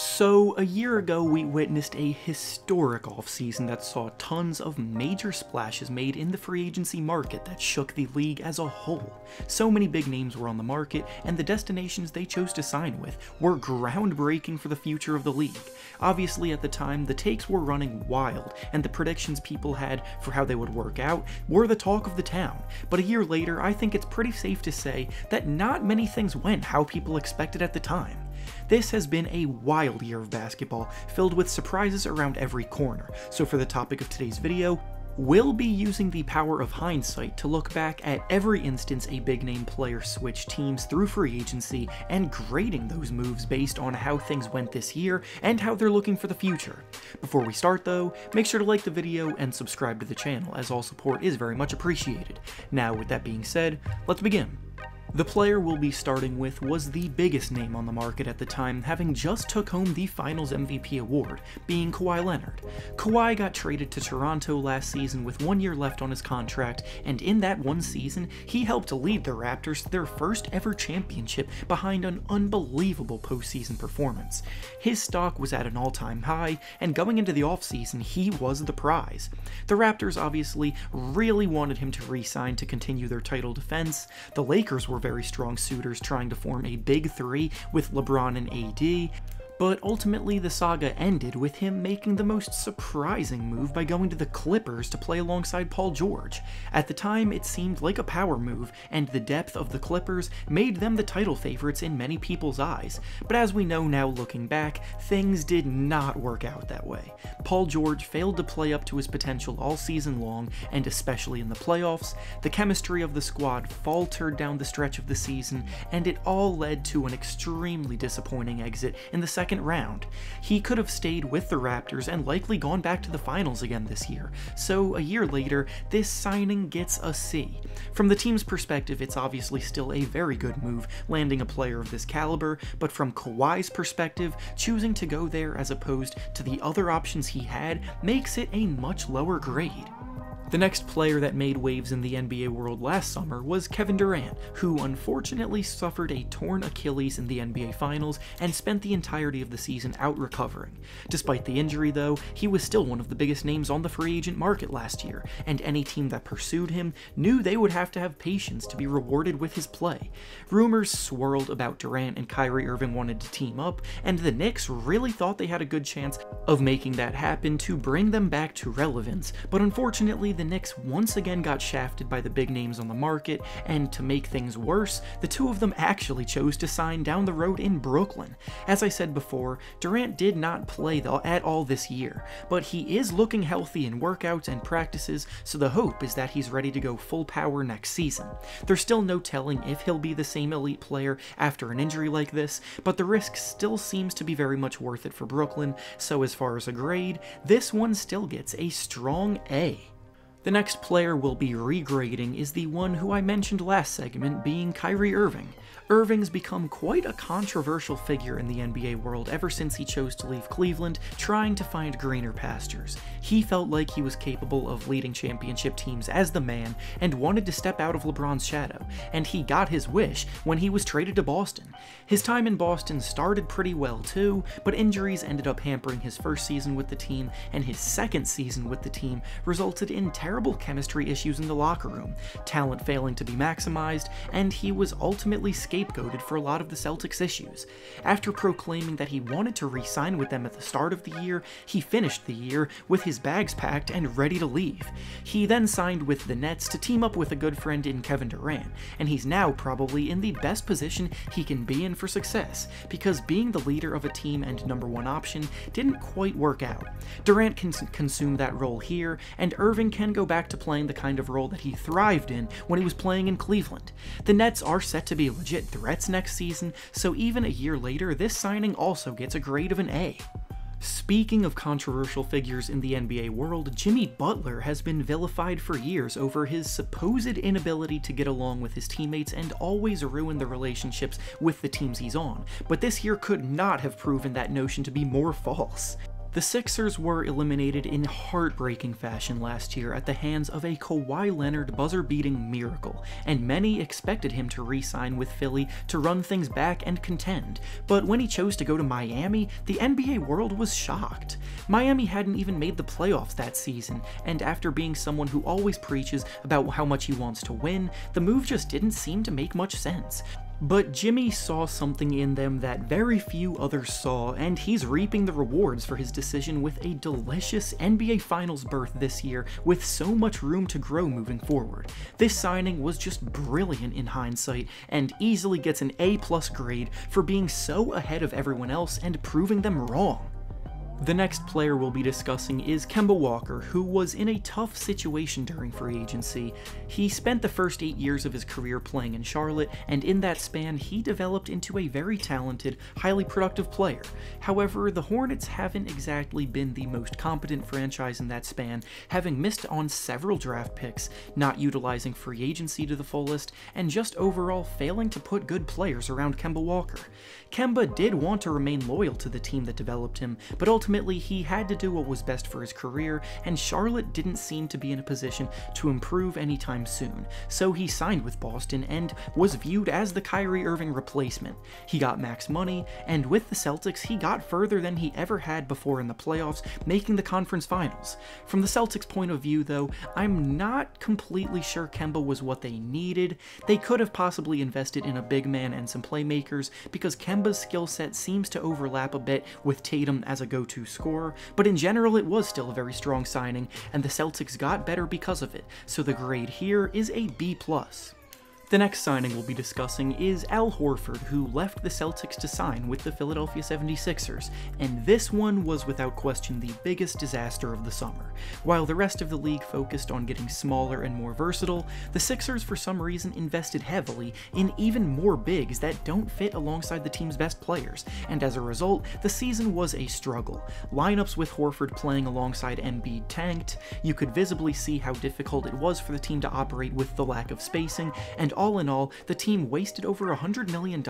So, a year ago we witnessed a historic offseason that saw tons of major splashes made in the free agency market that shook the league as a whole. So many big names were on the market, and the destinations they chose to sign with were groundbreaking for the future of the league. Obviously at the time, the takes were running wild, and the predictions people had for how they would work out were the talk of the town. But a year later, I think it's pretty safe to say that not many things went how people expected at the time. This has been a wild year of basketball, filled with surprises around every corner, so for the topic of today's video, we'll be using the power of hindsight to look back at every instance a big-name player switched teams through free agency and grading those moves based on how things went this year and how they're looking for the future. Before we start though, make sure to like the video and subscribe to the channel, as all support is very much appreciated. Now with that being said, let's begin. The player we'll be starting with was the biggest name on the market at the time, having just took home the Finals MVP award, being Kawhi Leonard. Kawhi got traded to Toronto last season with 1 year left on his contract, and in that one season, he helped lead the Raptors to their first ever championship behind an unbelievable postseason performance. His stock was at an all-time high, and going into the offseason, he was the prize. The Raptors obviously really wanted him to re-sign to continue their title defense. The Lakers were very strong suitors trying to form a big three with LeBron and AD, but ultimately the saga ended with him making the most surprising move by going to the Clippers to play alongside Paul George. At the time, it seemed like a power move, and the depth of the Clippers made them the title favorites in many people's eyes, but as we know now looking back, things did not work out that way. Paul George failed to play up to his potential all season long, and especially in the playoffs. The chemistry of the squad faltered down the stretch of the season, and it all led to an extremely disappointing exit in the second round. He could have stayed with the Raptors and likely gone back to the finals again this year, so a year later, this signing gets a C. From the team's perspective, it's obviously still a very good move, landing a player of this caliber, but from Kawhi's perspective, choosing to go there as opposed to the other options he had makes it a much lower grade. The next player that made waves in the NBA world last summer was Kevin Durant, who unfortunately suffered a torn Achilles in the NBA Finals and spent the entirety of the season out recovering. Despite the injury though, he was still one of the biggest names on the free agent market last year, and any team that pursued him knew they would have to have patience to be rewarded with his play. Rumors swirled about Durant and Kyrie Irving wanted to team up, and the Knicks really thought they had a good chance of making that happen to bring them back to relevance, but unfortunately the Knicks once again got shafted by the big names on the market, and to make things worse, the two of them actually chose to sign down the road in Brooklyn. As I said before, Durant did not play at all this year, but he is looking healthy in workouts and practices, so the hope is that he's ready to go full power next season. There's still no telling if he'll be the same elite player after an injury like this, but the risk still seems to be very much worth it for Brooklyn, so as far as a grade, this one still gets a strong A. The next player we'll be regrading is the one who I mentioned last segment, being Kyrie Irving. Irving's become quite a controversial figure in the NBA world ever since he chose to leave Cleveland, trying to find greener pastures. He felt like he was capable of leading championship teams as the man and wanted to step out of LeBron's shadow, and he got his wish when he was traded to Boston. His time in Boston started pretty well too, but injuries ended up hampering his first season with the team, and his second season with the team resulted in terrible chemistry issues in the locker room, talent failing to be maximized, and he was ultimately scapegoated for a lot of the Celtics' issues. After proclaiming that he wanted to re-sign with them at the start of the year, he finished the year with his bags packed and ready to leave. He then signed with the Nets to team up with a good friend in Kevin Durant, and he's now probably in the best position he can be in for success, because being the leader of a team and #1 option didn't quite work out. Durant can consume that role here, and Irving can go back to playing the kind of role that he thrived in when he was playing in Cleveland. The Nets are set to be legit threats next season, so even a year later, this signing also gets a grade of an A. Speaking of controversial figures in the NBA world, Jimmy Butler has been vilified for years over his supposed inability to get along with his teammates and always ruin the relationships with the teams he's on, but this year could not have proven that notion to be more false. The Sixers were eliminated in heartbreaking fashion last year at the hands of a Kawhi Leonard buzzer-beating miracle, and many expected him to re-sign with Philly to run things back and contend, but when he chose to go to Miami, the NBA world was shocked. Miami hadn't even made the playoffs that season, and after being someone who always preaches about how much he wants to win, the move just didn't seem to make much sense. But Jimmy saw something in them that very few others saw, and he's reaping the rewards for his decision with a delicious NBA Finals berth this year with so much room to grow moving forward. This signing was just brilliant in hindsight, and easily gets an A+ grade for being so ahead of everyone else and proving them wrong. The next player we'll be discussing is Kemba Walker, who was in a tough situation during free agency. He spent the first 8 years of his career playing in Charlotte, and in that span he developed into a very talented, highly productive player. However, the Hornets haven't exactly been the most competent franchise in that span, having missed on several draft picks, not utilizing free agency to the fullest, and just overall failing to put good players around Kemba Walker. Kemba did want to remain loyal to the team that developed him, but ultimately he had to do what was best for his career, and Charlotte didn't seem to be in a position to improve anytime soon, so he signed with Boston and was viewed as the Kyrie Irving replacement. He got max money, and with the Celtics he got further than he ever had before in the playoffs, making the conference finals. From the Celtics' point of view though, I'm not completely sure Kemba was what they needed. They could have possibly invested in a big man and some playmakers, because Kemba's skill set seems to overlap a bit with Tatum as a go-to scorer, but in general it was still a very strong signing, and the Celtics got better because of it, so the grade here is a B+. The next signing we'll be discussing is Al Horford, who left the Celtics to sign with the Philadelphia 76ers, and this one was without question the biggest disaster of the summer. While the rest of the league focused on getting smaller and more versatile, the Sixers for some reason invested heavily in even more bigs that don't fit alongside the team's best players, and as a result, the season was a struggle. Lineups with Horford playing alongside Embiid tanked, you could visibly see how difficult it was for the team to operate with the lack of spacing, and all in all, the team wasted over $100 million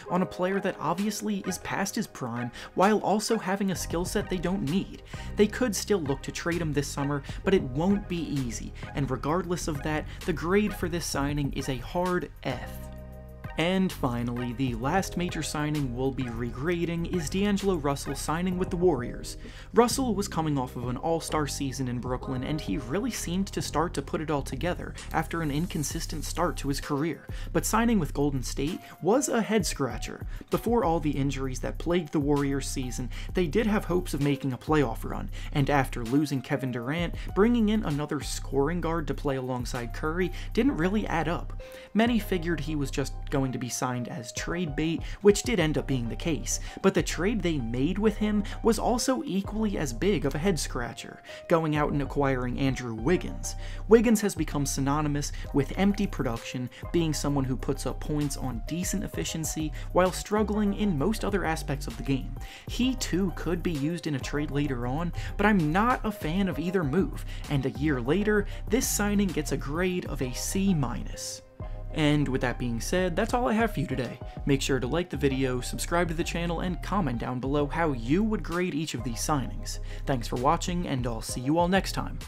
on a player that obviously is past his prime, while also having a skill set they don't need. They could still look to trade him this summer, but it won't be easy, and regardless of that, the grade for this signing is a hard F. And finally, the last major signing we'll be regrading is D'Angelo Russell signing with the Warriors. Russell was coming off of an all-star season in Brooklyn, and he really seemed to start to put it all together after an inconsistent start to his career, but signing with Golden State was a head-scratcher. Before all the injuries that plagued the Warriors season, they did have hopes of making a playoff run, and after losing Kevin Durant, bringing in another scoring guard to play alongside Curry didn't really add up. Many figured he was just going to be signed as trade bait, which did end up being the case, but the trade they made with him was also equally as big of a head-scratcher, going out and acquiring Andrew Wiggins. Wiggins has become synonymous with empty production, being someone who puts up points on decent efficiency while struggling in most other aspects of the game. He too could be used in a trade later on, but I'm not a fan of either move, and a year later, this signing gets a grade of a C-. And with that being said, that's all I have for you today. Make sure to like the video, subscribe to the channel, and comment down below how you would grade each of these signings. Thanks for watching, and I'll see you all next time.